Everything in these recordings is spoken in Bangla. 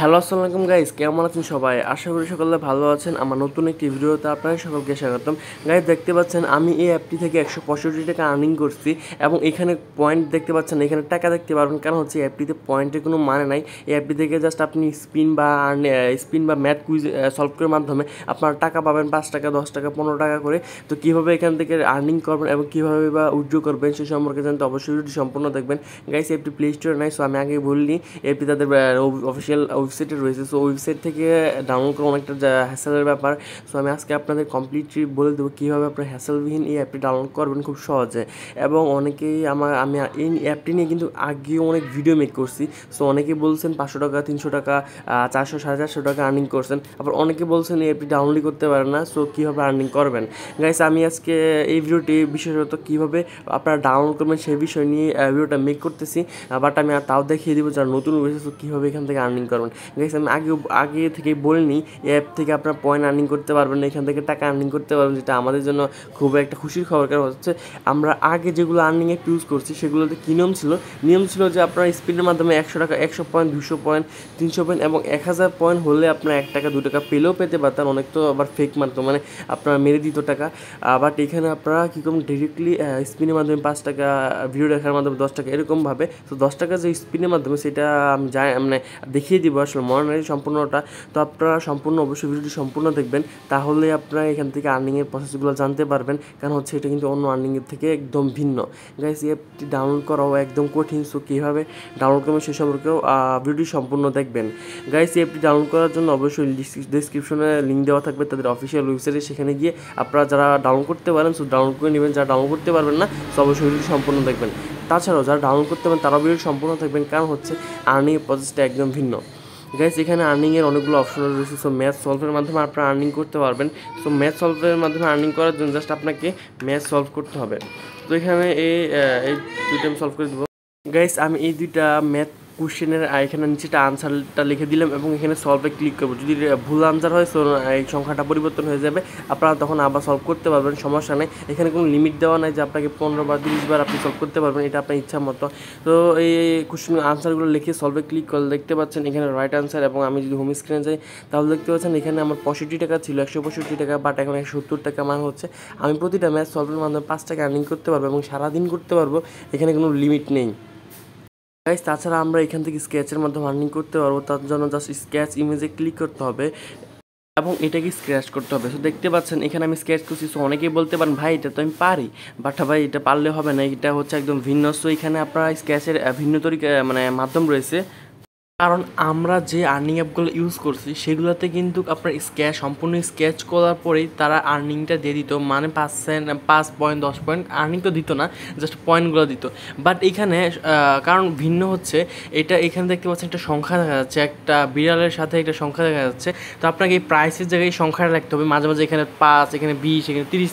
হ্যালো আসসালামু আলাইকুম গাইস, কেমন আছেন সবাই? আশা করি সকলে ভালো আছেন। আমার নতুন একটি ভিডিওতে আপনাদের সকলকে স্বাগতম। গাইস, দেখতে পাচ্ছেন আমি এই অ্যাপটি থেকে 165 টাকা আর্নিং করছি এবং এখানে পয়েন্ট দেখতে পাচ্ছেন, এখানে টাকা দেখতে পারবেন। কারণ হচ্ছে এই অ্যাপটিতে পয়েন্টের কোনো মানে নাই। এই অ্যাপটি থেকে জাস্ট আপনি স্পিন বা ম্যাথ কুইজ সলভ করার মাধ্যমে আপনার টাকা পাবেন 5 টাকা, 10 টাকা, 15 টাকা করে। তো কীভাবে এখান থেকে আর্নিং করবেন এবং কীভাবে বা উইথড্র করবেন সে সম্পর্কে জানতে অবশ্যই ভিডিওটি সম্পূর্ণ দেখবেন। গাইস, অ্যাপটি প্লে স্টোরে নাই, সো আমি আগে বলিনি। অ্যাপটি তাদের অফিসিয়াল ওয়েবসাইটে রয়েছে। সো ওয়েবসাইট থেকে ডাউনলোড করা অনেকটা হ্যাসেলের ব্যাপার। সো আমি আজকে আপনাদের কমপ্লিটলি বলে দেবো কীভাবে আপনার হ্যাসেলবিহীন এই অ্যাপটি ডাউনলোড করবেন খুব সহজে। এবং অনেকেই আমি এই অ্যাপটি নিয়ে কিন্তু আগেও অনেক ভিডিও মেক করছি। সো অনেকেই বলছেন 500 টাকা, 300 টাকা, 400, 450 টাকা আর্নিং করছেন। আবার অনেকে বলছেন এই অ্যাপটি ডাউনলোডই করতে পারেন না। সো কীভাবে আর্নিং করবেন গাইস, আমি আজকে এই ভিডিওটি বিশেষত কীভাবে আপনারা ডাউনলোড করবেন সেই বিষয় নিয়ে ভিডিওটা মেক করতেছি। বাট আমি তাও দেখিয়ে দিব যারা নতুন রয়েছে সো কীভাবে এখান থেকে আর্নিং করবেন। গাইস, আমি আগে থেকেই বলিনি অ্যাপ থেকে আপনার পয়েন্ট আর্নিং করতে পারবেন না, এখান থেকে টাকা আর্নিং করতে পারবেন, যেটা আমাদের জন্য খুব একটা খুশির খবর। কারণ হচ্ছে আমরা আগে যেগুলো আর্নিং অ্যাপ ইউজ করছি সেগুলোতে কী নিয়ম ছিল যে আপনার স্পিনের মাধ্যমে 100 টাকা, 100 পয়েন্ট, 200 পয়েন্ট, 300 পয়েন্ট এবং 1000 পয়েন্ট হলে আপনার 1 টাকা 2 টাকা পেলেও পেতে পারতেন। অনেক তো আবার ফেক মারতো, মানে আপনার মেরে দিত টাকা। বাট এখানে আপনারা কী করবেন, ডিরেক্টলি স্পিনের মাধ্যমে 5 টাকা, ভিডিও দেখার মাধ্যমে 10 টাকা, এরকমভাবে। তো 10 টাকা যে স্পিনের মাধ্যমে সেটা আমি মানে দেখিয়ে দিব, আসলে মনে নেই সম্পূর্ণটা। তো আপনারা অবশ্যই ভিডিওটি সম্পূর্ণ দেখবেন, তাহলে আপনারা এখান থেকে আর্নিংয়ের প্রসেসগুলো জানতে পারবেন। কারণ হচ্ছে এটা কিন্তু অন্য আর্নিংয়ের থেকে একদম ভিন্ন। গাইস, এই অ্যাপটি ডাউনলোড করাও একদম কঠিন। সো কীভাবে ডাউনলোড করবেন সে সম্পর্কেও ভিডিওটি সম্পূর্ণ দেখবেন। গাইস, এই অ্যাপটি ডাউনলোড করার জন্য অবশ্যই ডিসক্রিপশনে লিঙ্ক দেওয়া থাকবে তাদের অফিসিয়াল ওয়েবসাইটে, সেখানে গিয়ে আপনারা যারা ডাউনলোড করতে পারেন সো ডাউনলোড করে নেবেন। যারা ডাউনলোড করতে পারবেন না সো অবশ্যই ভিডিওটি সম্পূর্ণ দেখবেন। তাছাড়াও যারা ডাউনলোড করতে পারেন তারাও ভিডিওটি সম্পূর্ণ থাকবেন, কারণ হচ্ছে আর্নিংয়ের প্রসেসটা একদম ভিন্ন। গাইস, এখানে আর্নিংয়ের অনেকগুলো অপশন রয়েছে। সো ম্যাথ সলভের মাধ্যমে আপনারা আর্নিং করতে পারবেন। সো ম্যাথ সলভের মাধ্যমে আর্নিং করার জন্য জাস্ট আপনাকে ম্যাথ সলভ করতে হবে। তো এখানে এই দুইটা আমি সলভ করে দেবো। গাইস, আমি এই দুইটা ম্যাথ কোশ্চেনের এখানে নিচেটা আনসারটা লিখে দিলাম এবং এখানে সলভে ক্লিক করবো। যদি ভুল আনসার হয় সো এই সংখ্যাটা পরিবর্তন হয়ে যাবে, আপনারা তখন আবার সলভ করতে পারবেন, সমস্যা নেই। এখানে কোনো লিমিট দেওয়া নাই যে আপনাকে 15 বা 30 বার আপনি সলভ করতে পারবেন, এটা আপনার ইচ্ছা মতো। তো এই কোশ্চেন আনসারগুলো লিখে সলভে ক্লিক করলে দেখতে পাচ্ছেন এখানে রাইট আনসার। এবং আমি যদি হোম স্ক্রিনে যাই তাহলে দেখতে পাচ্ছেন এখানে আমার 65 টাকা ছিল, 165 টাকা, বাট এখন 170 টাকা। মানে হচ্ছে আমি প্রতিটা ম্যাথ সলভের মাধ্যমে 5 টাকা আর্নিং করতে পারবো এবং সারাদিন করতে পারবো, এখানে কোনো লিমিট নেই। গাইস, তাছাড়া আমরা এখান থেকে স্কেচের মাধ্যমে আর্নিং করতে পারবো। তার জন্য জাস্ট স্কেচ ইমেজে ক্লিক করতে হবে এবং এটাকে স্ক্র্যাচ করতে হবে। সো দেখতে পাচ্ছেন এখানে আমি স্কেচ করছি। সো অনেকেই বলতে পারেন ভাই এটা তো আমি পারি, বাট ভাই এটা পারলে হবে না, এটা হচ্ছে একদম ভিন্ন। সো এখানে আপনার স্কেচের ভিন্ন তরিকা মাধ্যম রয়েছে। কারণ আমরা যে আর্নিং অ্যাপগুলো ইউজ করছি সেগুলোতে কিন্তু আপনার সম্পূর্ণ স্কেচ করার পরেই তারা আর্নিংটা দিয়ে দিত, মানে 5 পয়েন্ট, 10 পয়েন্ট আর্নিং তো দিত না, জাস্ট পয়েন্টগুলো দিত। বাট এখানে কারণ ভিন্ন হচ্ছে, এখানে দেখতে পাচ্ছেন একটা সংখ্যা দেখা যাচ্ছে, একটা বিড়ালের সাথে একটা সংখ্যা দেখা যাচ্ছে। তো আপনাকে এই প্রাইসের জায়গায় এই সংখ্যাটা লিখতে হবে। মাঝে মাঝে এখানে 5, এখানে 20, এখানে 30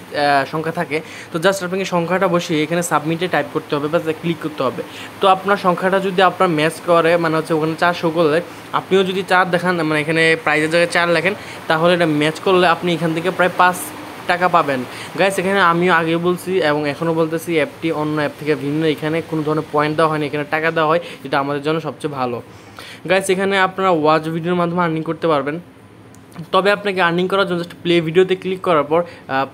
সংখ্যা থাকে। তো জাস্ট আপনাকে সংখ্যাটা বসিয়ে এখানে সাবমিটে টাইপ করতে হবে বা ক্লিক করতে হবে। তো আপনার সংখ্যাটা যদি আপনার ম্যাচ করে, মানে হচ্ছে ওখানে 4 শো করলে, আপনিও যদি 4 দেখান, মানে এখানে প্রাইজের জায়গায় 4 লেখেন, তাহলে এটা ম্যাচ করলে আপনি এখান থেকে প্রায় 5 টাকা পাবেন। গাইস, এখানে আমিও আগে বলছি এবং এখনও বলতেছি অ্যাপটি অন্য অ্যাপ থেকে ভিন্ন। এখানে কোনো ধরনের পয়েন্ট দেওয়া হয়নি, এখানে টাকা দেওয়া হয়, যেটা আমাদের জন্য সবচেয়ে ভালো। গাইস, এখানে আপনারা ওয়াচ ভিডিওর মাধ্যমে আর্নিং করতে পারবেন। তবে আপনাকে আর্নিং করার জন্য জাস্ট প্লে ভিডিওতে ক্লিক করার পর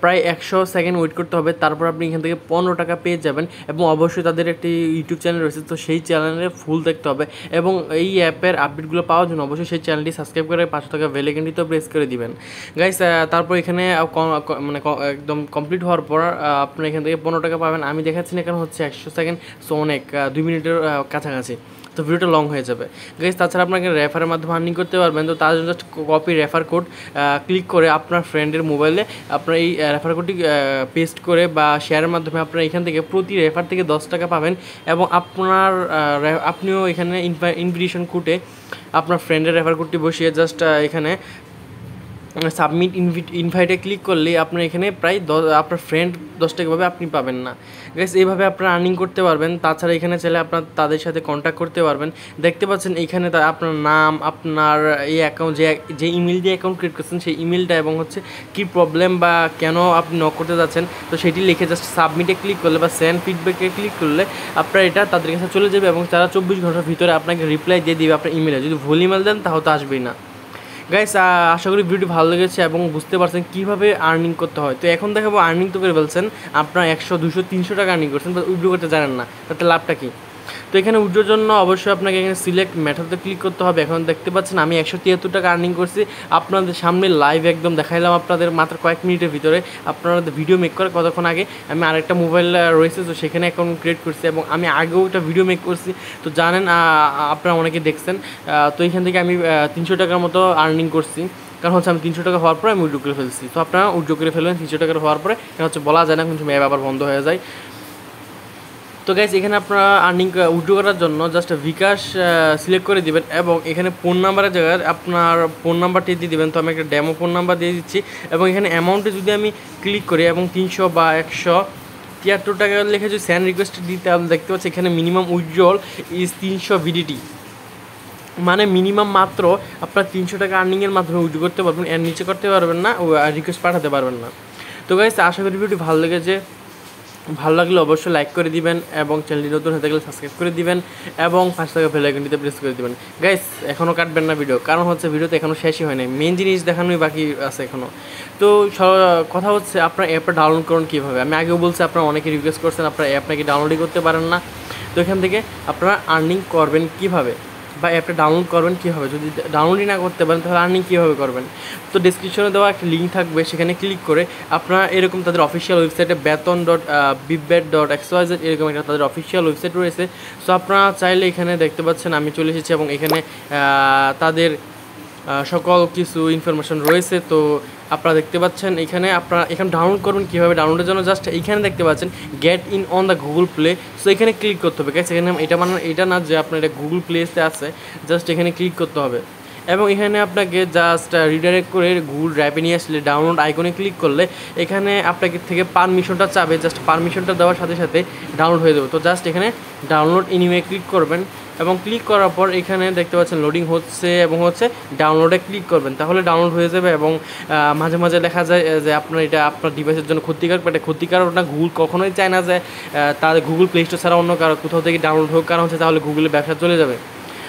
প্রায় 100 সেকেন্ড ওয়েট করতে হবে। তারপর আপনি এখান থেকে 15 টাকা পেয়ে যাবেন। এবং অবশ্যই তাদের একটি ইউটিউব চ্যানেল রয়েছে, তো সেই চ্যানেলে ফুল দেখতে হবে। এবং এই অ্যাপের আপডেটগুলো পাওয়ার জন্য অবশ্যই সেই চ্যানেলটি সাবস্ক্রাইব করে 500 টাকা বেল আইকনটিতে প্রেস করে দিবেন। গাইস, তারপর এখানে একদম কমপ্লিট হওয়ার পর আপনি এখান থেকে 15 টাকা পাবেন। আমি দেখাচ্ছি না, কারণ হচ্ছে 100 সেকেন্ড, সো অনেক 2 মিনিটের কাছাকাছি, তো ভিডিওটা লং হয়ে যাবে। গাইস, তাছাড়া আপনাকে রেফারের মাধ্যমে আর্নিং করতে পারবেন। তো তার জন্য just copy refer code click করে আপনার ফ্রেন্ডের মোবাইলে আপনার এই রেফার কোডটি পেস্ট করে বা শেয়ারের মাধ্যমে আপনার এখান থেকে প্রতি রেফার থেকে 10 টাকা পাবেন। এবং আপনিও এখানে ইনভিটেশন কোডে আপনার ফ্রেন্ডের রেফার কোডটি বসিয়ে জাস্ট এখানে সাবমিট ইনভাইটে ক্লিক করলে আপনার এখানে প্রায় আপনার ফ্রেন্ড 10 টাকা পাবে, আপনি পাবেন না গাইস। এইভাবে আপনারা আর্নিং করতে পারবেন। তাছাড়া এখানে চাইলে আপনার তাদের সাথে কন্ট্যাক্ট করতে পারবেন। দেখতে পাচ্ছেন এখানে আপনার নাম, আপনার এই অ্যাকাউন্ট যে ইমেল দিয়ে অ্যাকাউন্ট ক্রিয়েট করছেন সেই ইমেলটা এবং হচ্ছে কী প্রবলেম বা কেন আপনি নক করতে যাচ্ছেন তো সেটি লিখে জাস্ট সাবমিটে ক্লিক করলে বা সেন্ড ফিডব্যাকে ক্লিক করলে আপনার এটা তাদের কাছে চলে যাবে এবং তারা 24 ঘন্টার ভিতরে আপনাকে রিপ্লাই দিয়ে দিবে আপনার ইমেলে। যদি ভুল ইমেল দেন তাহলে তো আসবেই না গাইস। আশা করি ভিডিওটি ভালো লেগেছে এবং বুঝতে পারছেন কীভাবে আর্নিং করতে হয়। তো এখন দেখাবো আর্নিং তো করে ফেলছেন, আপনার 100, 200, 300 টাকা আর্নিং করছেন, বাট উইথড্র করতে জানেন না, তাতে লাভটা কী? তো এখানে উইথড্রর জন্য অবশ্যই আপনাকে এখানে সিলেক্ট মেথডে ক্লিক করতে হবে। এখন দেখতে পাচ্ছেন আমি 173 টাকা আর্নিং করছি, আপনাদের সামনে লাইভ একদম দেখাইলাম আপনাদের মাত্র কয়েক মিনিটের ভিতরে। আপনাদের ভিডিও মেক করে কতক্ষণ আগে আমি আরেকটা মোবাইল রয়েছে তো সেখানে অ্যাকাউন্ট ক্রিয়েট করছি এবং আমি আগেও একটা ভিডিও মেক করছি, তো জানেন আপনারা অনেকে দেখছেন। তো এখান থেকে আমি 300 টাকার মতো আর্নিং করছি, কারণ হচ্ছে আমি 300 টাকা হওয়ার পরে আমি উইথড্র করে ফেলছি। তো আপনারা উইথড্র করে ফেলবেন 300 টাকার হওয়ার পরে, কারণ হচ্ছে বলা যায় না কিন্তু ম্যাপ আবার বন্ধ হয়ে যায়। তো গাইস এখানে আপনারা আর্নিং উইথড্র করার জন্য জাস্ট বিকাশ সিলেক্ট করে দিবেন এবং এখানে ফোন নাম্বারের জায়গায় আপনার ফোন নাম্বারটি দিয়ে দিবেন। তো আমি একটা ডেমো ফোন নাম্বার দিয়ে দিচ্ছি এবং এখানে অ্যামাউন্টে যদি আমি ক্লিক করি এবং 300 বা 173 টাকা লিখে যদি সেন্ড রিকোয়েস্ট দিতে, তাহলে দেখতে পাচ্ছি এখানে মিনিমাম উইথড্রল ইজ 300 ভিডিটি, মানে মিনিমাম মাত্র আপনার 300 টাকা আর্নিংয়ের মাধ্যমে উইথড্র করতে পারবেন, এর নিচে করতে পারবেন না, রিকোয়েস্ট পাঠাতে পারবেন না। তো গাইস আশা করি ভিডিওটি ভালো লেগেছে, ভালো লাগলে অবশ্যই লাইক করে দিবেন এবং চ্যানেলটি নতুন হতে গেলে সাবস্ক্রাইব করে দিবেন এবং 5 টাকা বেল আইকনটিতে প্রেস করে দিবেন। গাইস এখনও কাটবেন না ভিডিও, কারণ হচ্ছে ভিডিওতে এখনও শেষই হয় নাই, মেন জিনিস দেখানোই বাকি আছে এখনও। তো কথা হচ্ছে আপনার অ্যাপটা ডাউনলোড করুন কীভাবে। আমি আগেও বলছি আপনারা অনেকে রিকোয়েস্ট করছেন আপনার অ্যাপ নাকি ডাউনলোডই করতে পারেন না। তো এখান থেকে আপনারা আর্নিং করবেন কীভাবে বা অ্যাপটা ডাউনলোড করবেন কীভাবে, যদি ডাউনলোডই না করতে পারেন তাহলে আর্নিং কীভাবে করবেন। তো ডিসক্রিপশনে দেওয়া একটা লিঙ্ক থাকবে, সেখানে ক্লিক করে আপনারা এরকম তাদের অফিসিয়াল ওয়েবসাইটে beton.bibet.xyz এরকম একটা তাদের অফিসিয়াল ওয়েবসাইট রয়েছে। সো আপনারা চাইলে এখানে দেখতে পাচ্ছেন আমি চলে এসেছি এবং এখানে তাদের সকল কিছু ইনফরমেশন রয়েছে। তো আপনারা দেখতে পাচ্ছেন এখানে ডাউনলোড করবেন কীভাবে। ডাউনলোডের জন্য জাস্ট এইখানে দেখতে পাচ্ছেন get in on the Google play, so এখানে ক্লিক করতে হবে। এখানে এটা না যে আপনার এটা গুগল প্লেতে আছে, জাস্ট এখানে ক্লিক করতে হবে এবং এখানে আপনাকে জাস্ট রিডাইরেক্ট করে গুগল ড্রাইভে নিয়ে আসলে ডাউনলোড আইকনে ক্লিক করলে এখানে আপনাকে থেকে পারমিশনটা চাবে, জাস্ট পারমিশনটা দেওয়ার সাথে সাথে ডাউনলোড হয়ে যাবে। তো জাস্ট এখানে ডাউনলোড এনিওয়ে ক্লিক করবেন এবং ক্লিক করার পর এখানে দেখতে পাচ্ছেন লোডিং হচ্ছে এবং ডাউনলোডে ক্লিক করবেন, তাহলে ডাউনলোড হয়ে যাবে। এবং মাঝে মাঝে দেখা যায় যে আপনার এটা আপনার ডিভাইসের জন্য ক্ষতিকারক, এটা ক্ষতিকারক না। গুগল কখনোই চায় না যে তাদের গুগল প্লে স্টোর ছাড়া অন্য কারো কোথাও থেকে ডাউনলোড হোক, কারণ হচ্ছে তাহলে গুগলের ব্যবসা চলে যাবে।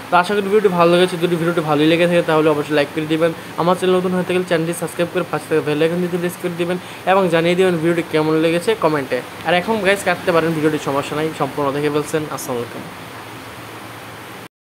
তো আশা করি ভিডিওটি ভালো লেগেছে, যদি ভিডিওটি ভালোই লেগে থাকে তাহলে অবশ্যই লাইক করে দিবেন। আমার চ্যানেল নতুন হতে গেলে চ্যানেলটি সাবস্ক্রাইব করে 5 টাকা বেল আইকন দিতে প্রেস করে দিবেন এবং জানিয়ে দিবেন ভিডিওটি কেমন লেগেছে কমেন্টে। আর এখন গাইস কাটতে পারেন, ভিডিওটি সমস্যা নাই, সম্পূর্ণ দেখে ফেলছেন। আসসালামু আলাইকুম।